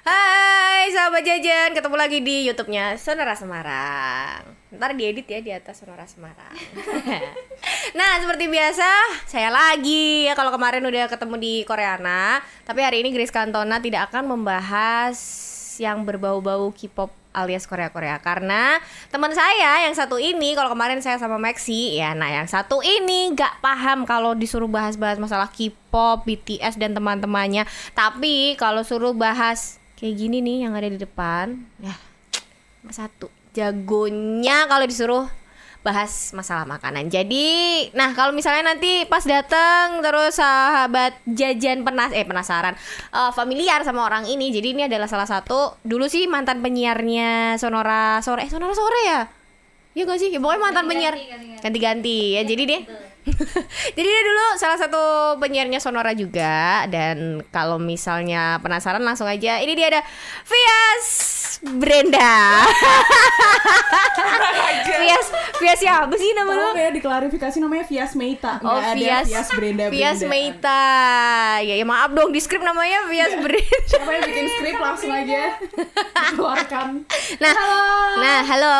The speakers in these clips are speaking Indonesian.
Hai sahabat jajan, ketemu lagi di YouTube-nya Sonora Semarang. Ntar diedit ya di atas Sonora Semarang. Nah, seperti biasa, saya lagi ya. Kalau kemarin udah ketemu di Koreana, tapi hari ini Grace Cantona tidak akan membahas yang berbau-bau K-pop alias Korea-Korea, karena teman saya yang satu ini, kalau kemarin saya sama Maxi ya, nah yang satu ini nggak paham kalau disuruh bahas-bahas masalah K-pop, BTS dan teman-temannya. Tapi kalau suruh bahas kayak gini nih yang ada di depan, ya nomor satu jagonya kalau disuruh bahas masalah makanan. Jadi, nah kalau misalnya nanti pas datang terus sahabat jajan penasaran, familiar sama orang ini. Jadi ini adalah salah satu dulu sih mantan penyiarnya Sonora Sore ya. Iya gak sih? Ya, pokoknya mantan penyiar ganti-ganti ya. Jadi dia jadi dia dulu salah satu penyiarnya Sonora juga. Dan kalau misalnya penasaran langsung aja, ini dia ada Vias Brenda. Vias siapa sih nama lu? Ya diklarifikasi namanya Vias Meita. Oh, Ada Vias Brenda. Vias Meita. Ya maaf dong, di skrip namanya Vias Brenda. Siapa yang bikin skrip langsung aja keluarkan. Halo.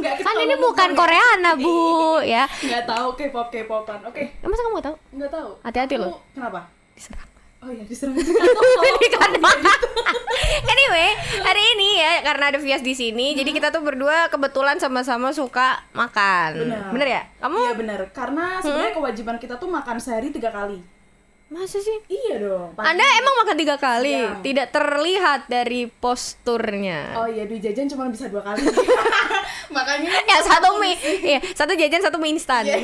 Kan ini bukan Koreana, Bu, ya. Nggak tahu K-popan. Oke. Masa kamu nggak tahu? Nggak tahu. Hati-hati loh. Kenapa? Diserang. Oh iya, diserang. Anyway, hari ini ya karena ada Vias di sini, jadi kita tuh berdua kebetulan sama-sama suka makan. Bener ya? Kamu? Iya bener. Karena sebenarnya kewajiban kita tuh makan sehari 3 kali. Masa sih? Iya dong. Anda emang makan 3 kali? Iya. Tidak terlihat dari posturnya. Oh iya, di jajan cuma bisa 2 kali. Makanya Ya satu mie, iya, satu jajan satu mie instan. Iya,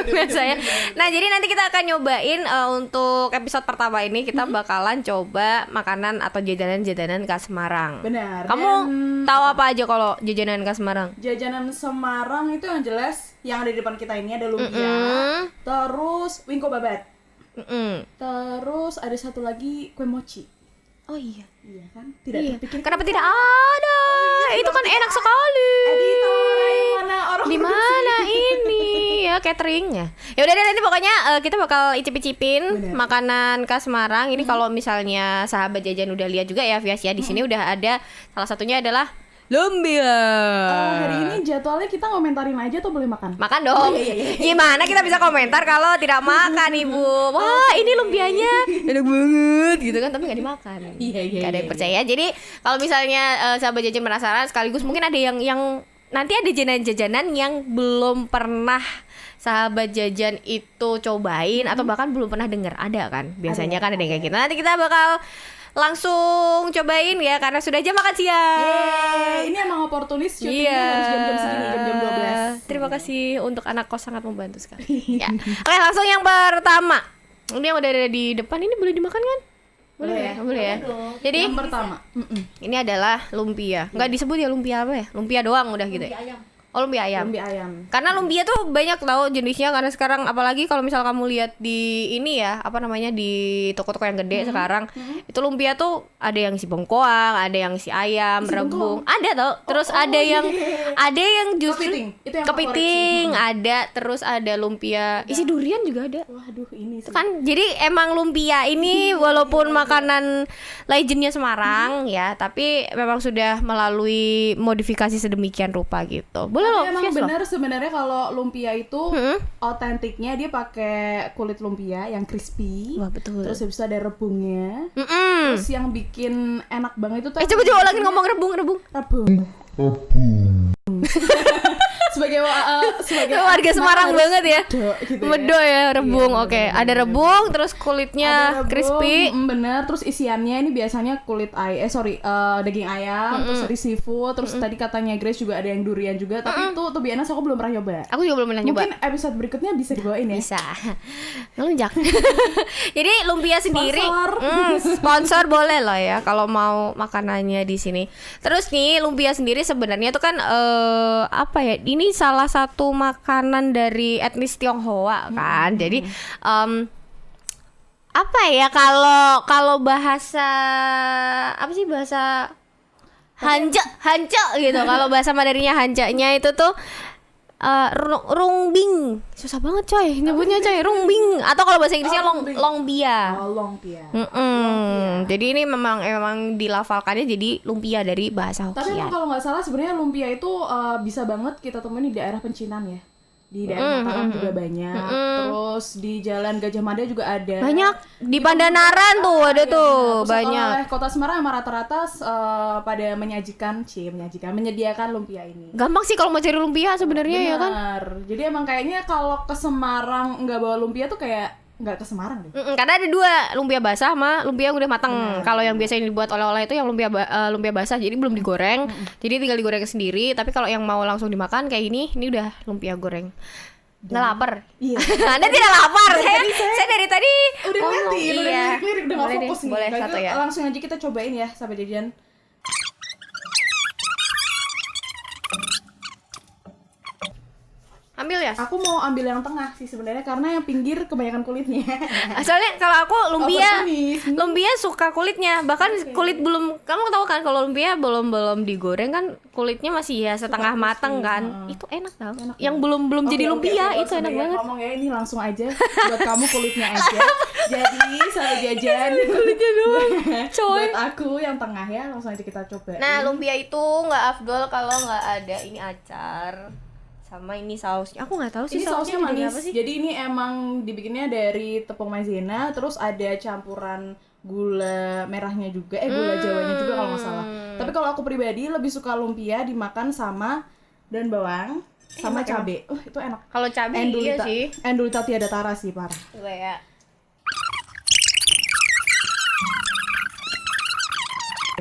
Biasanya. Nah, jadi nanti kita akan nyobain untuk episode pertama ini kita bakalan coba makanan atau jajanan-jajanan khas Semarang. Benar. Kamu Dan tahu apa aja kalau jajanan khas Semarang? jajanan Semarang itu yang jelas yang ada di depan kita ini ada lumpia, terus wingko babat. Terus ada satu lagi kue mochi. Oh iya. Iya kan? Tidak Iya. terpikir. Kenapa tidak ada? Itu kan enak sekali. Editor yang mana orang Di mana ini ya cateringnya? Ya udah deh, nanti pokoknya kita bakal icip-icipin Bener. makanan khas Semarang. Ini kalau misalnya sahabat jajan udah lihat juga ya, Vias ya. Di sini udah ada salah satunya adalah lumpia. Hari ini jadwalnya kita ngomentarin aja atau boleh makan? Makan dong. Gimana kita bisa komentar kalau tidak makan, Ibu? Wah, ini lumpianya enak banget gitu kan, tapi nggak dimakan. Iya. Gak ada yang percaya. Jadi kalau misalnya sahabat jajan penasaran, sekaligus mungkin ada yang nanti ada jajanan-jajanan yang belum pernah sahabat jajan itu cobain atau bahkan belum pernah dengar, ada kan? Biasanya kan ada yang kayak gitu. Nanti kita bakal langsung cobain ya, karena sudah jam makan siang. Yeay, ini emang oportunis syutingnya harus jam-jam segini, jam-jam 12. Terima kasih untuk anak kos, sangat membantu sekali. Ya. Oke, langsung yang pertama. Ini yang udah ada di depan ini boleh dimakan kan? Boleh ya? Boleh ya. Jadi Yang pertama, ini adalah lumpia. Enggak disebut ya lumpia apa ya? Lumpia doang udah gitu ya. Oh, lumpia ayam. lumpia ayam. Karena lumpia tuh banyak tau jenisnya, karena sekarang apalagi kalau misal kamu lihat di ini ya, apa namanya, di toko-toko yang gede sekarang, itu lumpia tuh ada yang isi bengkoang, ada yang isi ayam, Isi rebung. bengkoang? Ada tau. Terus ada yang justru Kepiting. Itu yang kepiting, ada, terus ada lumpia isi durian juga ada. Waduh, ini sih. Kan jadi emang lumpia ini walaupun makanan legendnya Semarang ya, tapi memang sudah melalui modifikasi sedemikian rupa gitu. Boleh loh, Tapi emang Vias loh. benar sebenarnya kalau lumpia itu otentiknya dia pakai kulit lumpia yang crispy. Wah, betul. Terus habis itu ada rebungnya. Mm-mm. Terus yang bikin enak banget itu tuh Coba ulangin ngomong rebung. rebung. sebagai Warga Semarang harus banget ya. medok gitu Medo ya, rebung. Iya, Oke, bener, ada bener, rebung, terus kulitnya Ada rebung, crispy. bener. Terus isiannya ini biasanya daging ayam, terus ada seafood, terus tadi katanya Grace juga ada yang durian juga, tapi itu tuh biasa aku belum pernah nyoba. Aku juga belum pernah nyoba. Mungkin episode berikutnya bisa dibawain ya. Bisa. Ngelunjak. Jadi lumpia sendiri Sponsor. sponsor boleh lah ya kalau mau makanannya di sini. Terus nih lumpia sendiri sebenarnya itu kan apa ya? Ini salah satu makanan dari etnis Tionghoa kan. Jadi apa ya, kalau bahasa apa sih, bahasa Hanja gitu. Kalau bahasa Mandarinya Hanjanya itu tuh rungbing. Susah banget coy nyebutnya coy, rungbing atau kalau bahasa Inggrisnya longbia. Oh, lumpia. Jadi ini memang dilafalkannya jadi lumpia dari bahasa Tapi emang Hokkien. kalau nggak salah sebenarnya lumpia itu bisa banget kita temuin di daerah Pecinan ya. Di daerah Mataram juga banyak. Terus di Jalan Gajah Mada juga ada. Banyak di Pandanaran tuh ada tuh banyak. Kota Semarang emang rata-rata pada menyediakan lumpia ini. Gampang sih kalau mau cari lumpia sebenarnya ya kan. Benar. Jadi emang kayaknya kalau ke Semarang nggak bawa lumpia tuh kayak nggak ke Semarang deh. Karena ada dua, lumpia basah sama lumpia yang udah matang. Kalau yang biasanya dibuat oleh-oleh itu yang lumpia basah, jadi belum digoreng. Jadi tinggal digoreng sendiri. Tapi kalau yang mau langsung dimakan kayak ini udah lumpia goreng. Nggak lapar? Iya. Anda tidak lapar? Saya dari tadi Udah ngomong, ngerti, udah lirik-lirik, udah nggak Boleh deh, fokus nih. boleh Kalau satu gitu ya. langsung aja kita cobain ya sampai jajan. Ambil ya. Aku mau ambil yang tengah sih sebenarnya karena yang pinggir kebanyakan kulitnya. Soalnya kalau aku lumpia, Oportunis. lumpia suka kulitnya. Bahkan kulit belum, kamu tahu kan kalau lumpia belum digoreng kan kulitnya masih ya setengah matang kan. Itu enak tau. Yang belum jadi lumpia itu enak banget. Ngomong ya ini langsung aja buat kamu kulitnya aja. Jadi sampai jajan Kulitnya doang. Coy. buat aku yang tengah ya langsung aja kita coba. Nah, lumpia itu nggak afdol kalau nggak ada ini acar sama ini sausnya. Aku nggak tahu sih Ini sausnya dari manis. apa sih. Jadi ini emang dibikinnya dari tepung maizena, terus ada campuran gula merahnya juga, gula Jawanya juga kalau nggak salah. Tapi kalau aku pribadi lebih suka lumpia dimakan sama daun bawang sama cabe. Itu enak. Kalau cabai iya sih. Endulita tiada tara sih parah. Gue ya.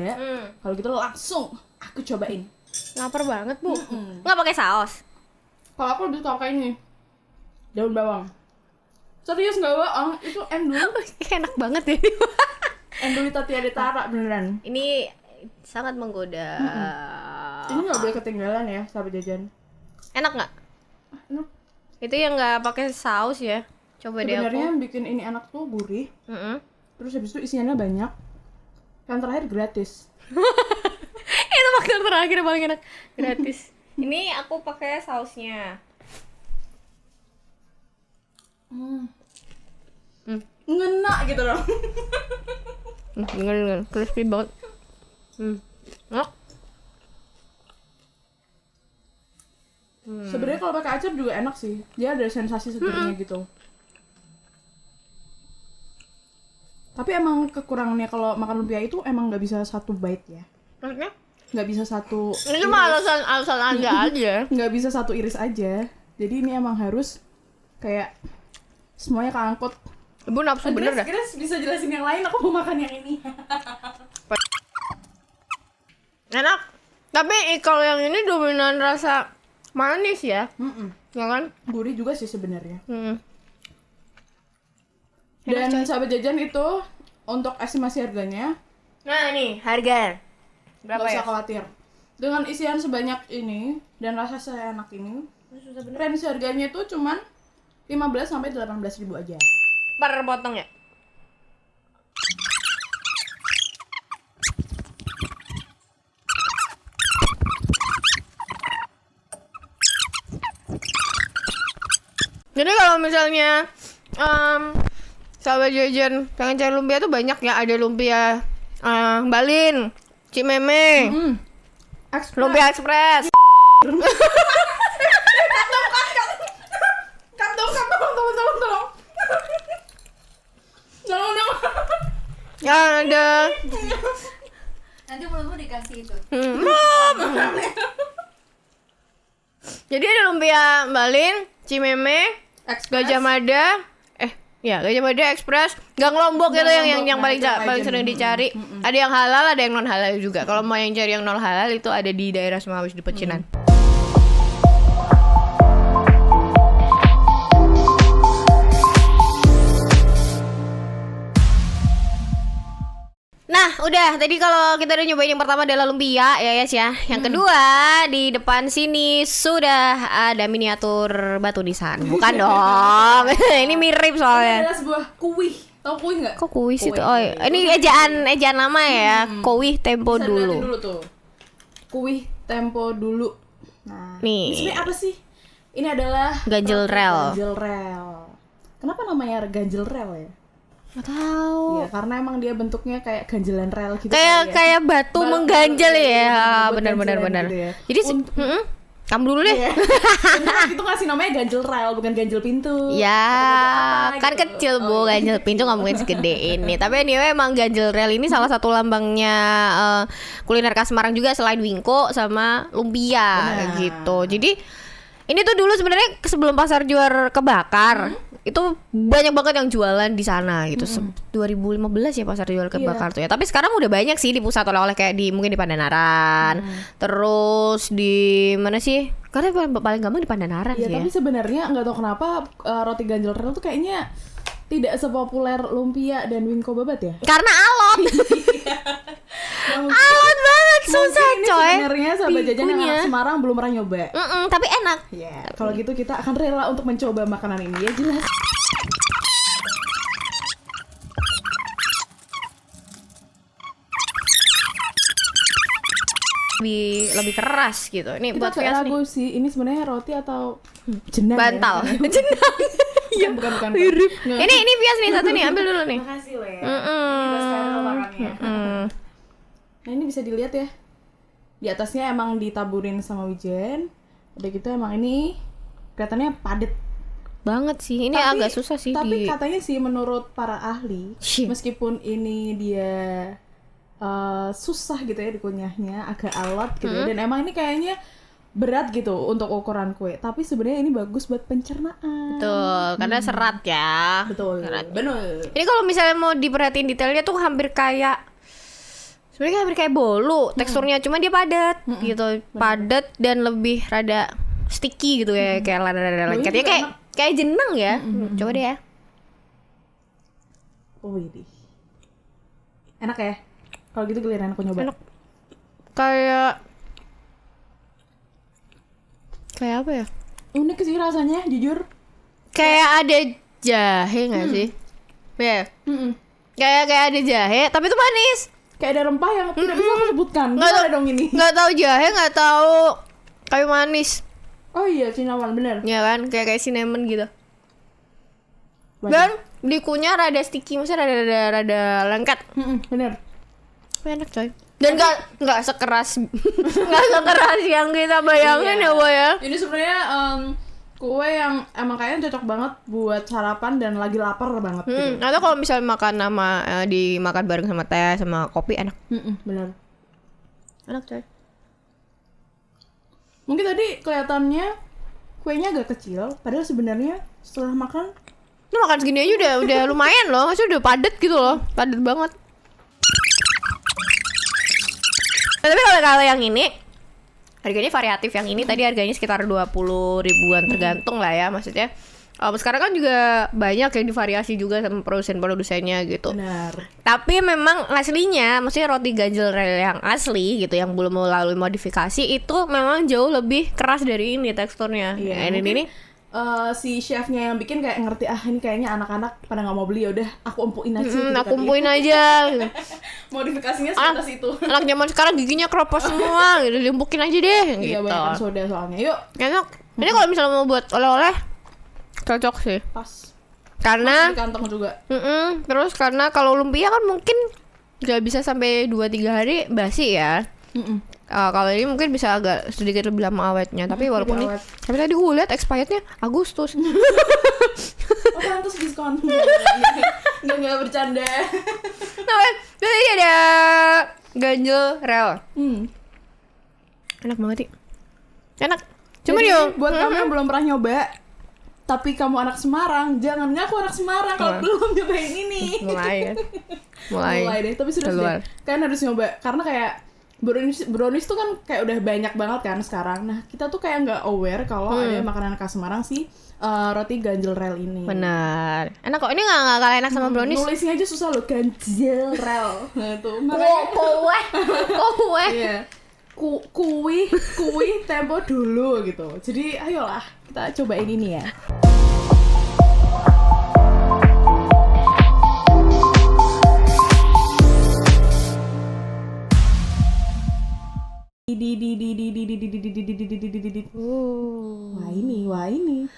Ya. Kalau gitu langsung aku cobain. Lapar banget, Bu. Nggak pakai saus. Kalau aku lebih suka pakai ini daun bawang. Serius nggak bohong, itu Enak banget ya. endulita tiada tara beneran. Ini sangat menggoda. Ini nggak boleh ketinggalan ya sahabat jajan. Enak nggak? Enak. Itu yang nggak pakai saus ya. Coba deh Sebenarnya aku. yang bikin ini enak tuh gurih. Mm-mm. Terus habis itu isiannya banyak. Yang terakhir gratis. Itu makan terakhir paling enak, gratis. Ini aku pakai sausnya. Ngena gitu loh. Dengar, crispy banget. Enak. Sebenarnya kalau pakai acar juga enak sih. Dia ada sensasi segernya gitu. Tapi emang kekurangannya kalau makan lumpia itu emang nggak bisa satu bite ya. Maksudnya? Nggak bisa satu. Ini cuma alasan Anda aja. Nggak bisa satu iris aja. Jadi ini emang harus kayak semuanya keangkut. Ibu nafsu bener dah. Grace bisa jelasin yang lain, aku mau makan yang ini. Enak. Tapi kalau yang ini dominan rasa manis ya. Ya kan? Gurih juga sih sebenarnya. Enak, Dan sahabat jajan itu untuk estimasi harganya Nah, ini harga. Berapa nggak ya? usah khawatir. Dengan isian sebanyak ini dan rasa seenak ini, range harganya itu cuman 15 sampai 18.000 aja. Per potong ya? Jadi kalau misalnya sahabat jajan pengen cari lumpia tuh banyak ya. Ada lumpia Balin, Cimeme, Lumpia Express. Tolong. Jangan. Ya ada. Nanti mulutmu dikasih itu. Jadi ada lumpia Balin, Cimeme, Gajah Mada, Gajah Mada Express, Gang Lombok itu yang paling sering dicari. Ada yang halal, ada yang non halal juga. Kalau mau yang cari yang non halal itu ada di daerah Semawis di Pecinan. Nah, udah. Tadi kalau kita udah nyobain yang pertama adalah lumpia ya guys ya. Yang kedua di depan sini sudah ada miniatur batu nisan. Bukan dong. Ini mirip Ini soalnya. adalah sebuah kuih. Tahu kuih nggak? Kok kuis itu? Oh, ini ejaan nama ya. Kuih tempo Bisa dilihatin dulu. tuh. Kuih tempo dulu. Nah, Nih. ini sebenarnya apa sih? Ini adalah Ganjel rel. Ganjel rel. Kenapa namanya ganjel rel ya? Nggak tahu. Iya, karena emang dia bentuknya kayak ganjelan rel gitu kali ya. Kayak batu mengganjal ya. Buat Benar. ganjelan gitu ya. Jadi kamu dulu deh. Iya. Itu ngasih namanya ganjel rel, bukan ganjel pintu. Ya, Apa kan gitu. kecil Bu, ganjel pintu nggak mungkin segede ini. Tapi anyway emang ganjel rel ini salah satu lambangnya kuliner khas Semarang juga selain wingko sama lumpia Benar. gitu. Jadi ini tuh dulu sebenarnya sebelum pasar juar kebakar itu banyak banget yang jualan di sana gitu. 2015 ya pasar jual kebakar tuh ya. Tapi sekarang udah banyak sih di pusat oleh-oleh kayak di mungkin di Pandanaran. Terus di mana sih? Karena paling gampang di Pandanaran Iya, sih ya. tapi sebenarnya nggak tahu kenapa roti ganjel rel tuh kayaknya tidak sepopuler lumpia dan wingko babat ya. Karena alot. Alot banget, susah Mungkin ini coy. sebenarnya sahabat jajan yang Pikunya. anak Semarang belum pernah nyoba. Tapi enak. Ya, kalau gitu kita akan rela untuk mencoba makanan ini ya jelas. Lebih keras gitu. Ini Kita buat agak Vias ragu nih. sih, ini sebenarnya roti atau jenang Bantal. ya? Jenang. Iya, bukan. Ini Vias nih satu nih, ambil dulu nih. Makasih loh ya. Mm-mm. Nah, ini bisa dilihat ya. Di atasnya emang ditaburin sama wijen. Udah gitu emang ini kelihatannya padat. Banget sih. Ini Tapi- agak susah sih Tapi di katanya sih menurut para ahli, Shit. meskipun ini dia susah gitu ya dikunyahnya, agak alot gitu ya, dan emang ini kayaknya berat gitu untuk ukuran kue. Tapi sebenarnya ini bagus buat pencernaan. Tuh, karena serat ya. Betul. Serat. Benar. Ini kalau misalnya mau diperhatiin detailnya tuh hampir kayak sebenarnya hampir kayak bolu teksturnya, cuma dia padat gitu, padat dan lebih rada sticky gitu ya, kayak rada lengket ya, juga kayak jenang ya. Coba deh ya. Oh, ini. Enak ya? Kalau gitu giliran aku nyoba. Enak. Kayak apa ya? Unik sih rasanya, jujur. Kayak ada jahe nggak sih? Ya. Kayak ada jahe, tapi itu manis. Kayak ada rempah yang tidak bisa aku sebutkan. Gimana dong ini? Nggak tahu jahe, nggak tahu kayu manis. Oh iya, cinnamon bener. Ya kan, kayak cinnamon gitu. Waduh. Dan dikunyah rada sticky, maksudnya rada lengket. Bener. Tapi enak coy. Dan nggak sekeras nggak sekeras yang kita bayangin ya boy ya. Ini sebenarnya kue yang emang kayaknya cocok banget buat sarapan dan lagi lapar banget gitu. Atau kalau misalnya makan sama dimakan bareng sama teh sama kopi enak. Bener. Enak coy. Mungkin tadi kelihatannya kuenya agak kecil, padahal sebenarnya setelah makan Lu makan segini aja udah lumayan loh, maksudnya udah padet gitu loh, padet banget. Nah, tapi kalau yang ini harganya variatif, yang ini tadi harganya sekitar 20 ribuan tergantung lah ya, maksudnya sekarang kan juga banyak yang divariasi juga sama produsen-produsennya gitu. benar. Tapi memang aslinya, maksudnya roti ganjel rel yang asli gitu, yang belum melalui modifikasi itu memang jauh lebih keras dari ini teksturnya. Iya, Nah, mungkin, ini si chefnya yang bikin kayak ngerti, ini kayaknya anak-anak pada nggak mau beli, udah aku empuin aja gitu aku kali ya. umpuin aja gitu. Modifikasinya sebatas itu. Anak zaman sekarang giginya keropos semua gitu, diumpukin aja deh Iya, gitu. banyak soda soalnya. Yuk, Enak. Ini kalau misalnya mau buat oleh-oleh cocok sih. pas. Karena Di kantong juga. terus karena kalau lumpia kan mungkin nggak bisa sampai 2-3 hari basi ya. Kalau ini mungkin bisa agak sedikit lebih lama awetnya, tapi walaupun ini, awet. tapi tadi gue lihat expirednya Agustus. Oh, pantas diskon. Nggak bercanda. Nah, jadi ada ganjel rel. Enak banget sih. Enak. Cuma Jadi, dia buat kamu yang belum pernah nyoba, tapi kamu anak Semarang, jangan ngaku anak Semarang kalau belum nyobain ini. Mulai deh, tapi serius Keluar. deh. Kalian harus nyoba karena kayak brownies tuh kan kayak udah banyak banget kan sekarang. Nah, kita tuh kayak nggak aware kalau ada makanan khas Semarang sih, roti ganjel rel ini. Benar. Enak kok. Ini nggak kalah enak sama brownies. Nulisnya aja susah loh, ganjel rel. Nah, tuh Kowe. Iya. Kui tempo dulu gitu. Jadi ayolah kita cobain ini ya. Wah ini.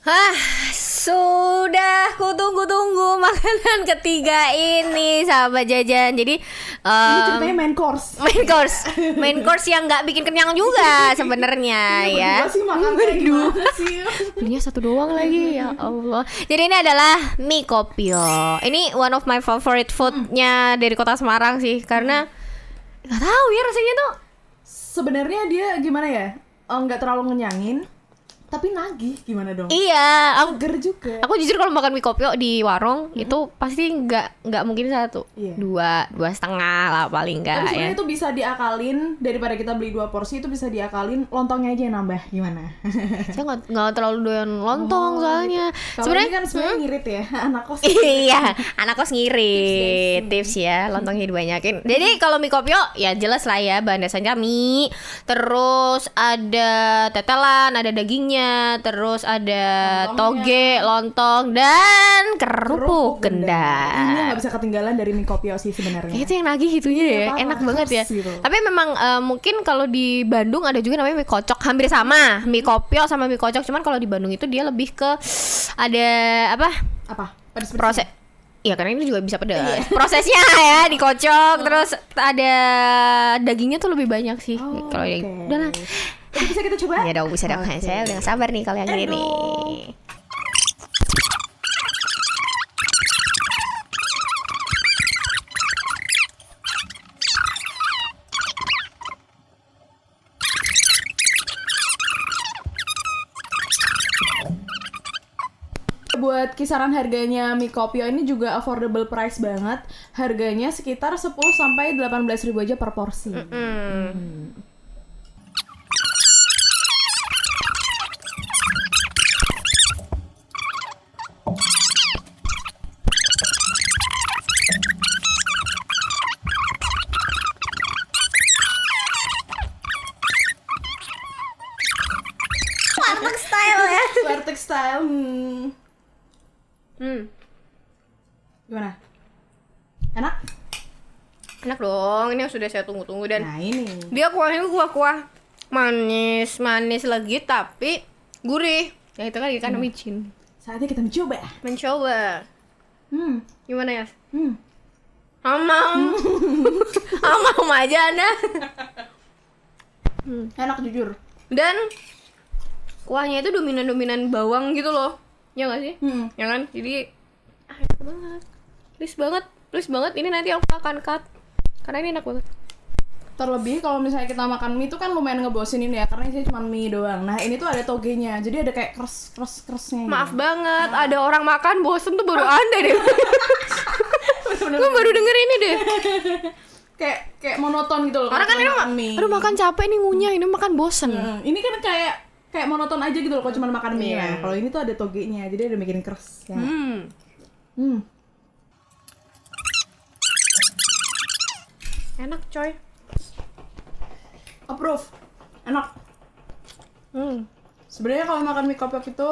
Hah, sudah kutunggu-tunggu makanan ketiga ini sahabat jajan. Jadi Ini ceritanya main course. main course yang nggak bikin kenyang juga sebenarnya ya. Berdua sih makan kayak gimana sih? Belinya satu doang lagi ya Allah. Jadi ini adalah mie kopio. Ini one of my favorite foodnya dari kota Semarang sih karena nggak tahu ya rasanya tuh. Sebenarnya dia gimana ya? Nggak terlalu ngenyangin, tapi nagih gimana dong? Iya, Seger juga. aku jujur kalau makan mie kopio di warung itu pasti nggak mungkin satu, Iya. dua setengah lah paling Tapi nggak ya. sebenarnya itu bisa diakalin daripada kita beli 2 porsi itu bisa diakalin lontongnya aja yang nambah gimana? Saya nggak terlalu doyan lontong soalnya. Kalau ini kan sebenarnya ngirit ya anak kos. Iya, anak kos ngirit. Tips ya, lontongnya dibanyakin. Jadi kalau mie kopio ya jelas lah ya, bahan dasarnya mie, terus ada tetelan, ada dagingnya, terus ada toge, lontong dan kerupuk Ini gendang. nggak bisa ketinggalan dari mie kopio sih sebenarnya. Itu yang nagih gitunya ya, parah, enak banget ya. khas gitu. Tapi memang mungkin kalau di Bandung ada juga namanya mie kocok, hampir sama. Mie kopio sama mie kocok, cuman kalau di Bandung itu dia lebih ke ada apa? Apa? Pedes-pedes. Proses. Ya karena ini juga bisa pedas. Prosesnya ya dikocok, terus ada dagingnya tuh lebih banyak sih. Oh, Kalau yang oke. udah lah. Itu bisa kita coba? Ya dong, bisa dong. Oke. Saya udah gak sabar nih kalau yang ini nih. Buat kisaran harganya mie kopio ini juga affordable price banget. Harganya sekitar 10 sampai 18.000 aja per porsi. Warteg style ya. Warteg style. Gimana? Enak? Enak dong. Ini yang sudah saya tunggu-tunggu dan Nah ini. dia kuahnya kuah-kuah manis lagi tapi gurih. Ya itu kan ikan micin. Saatnya kita mencoba. Mencoba. Gimana ya? Amam. Amam aja Anda. Enak jujur. Dan kuahnya itu dominan bawang gitu loh. Ya nggak sih? Ya kan? Jadi enak banget. Please banget. Ini nanti aku akan cut. Karena ini enak banget. Terlebih kalau misalnya kita makan mie itu kan lumayan ngebosenin ya, karena isinya cuma mie doang. Nah ini tuh ada togenya, jadi ada kayak keres-keresnya. Maaf banget, ada orang makan bosen tuh baru Anda deh. Gue baru denger ini deh. Kayak monoton gitu loh. Karena kan kalau ini makan mie. aduh makan capek nih ngunyah, ini makan bosen. Ini kan kayak monoton aja gitu loh kalau cuma makan mie. Nah, kalau ini tuh ada togenya, jadi ada bikin keres. Ya. Enak coy. Approve. Enak. Sebenarnya kalau makan mie kopio itu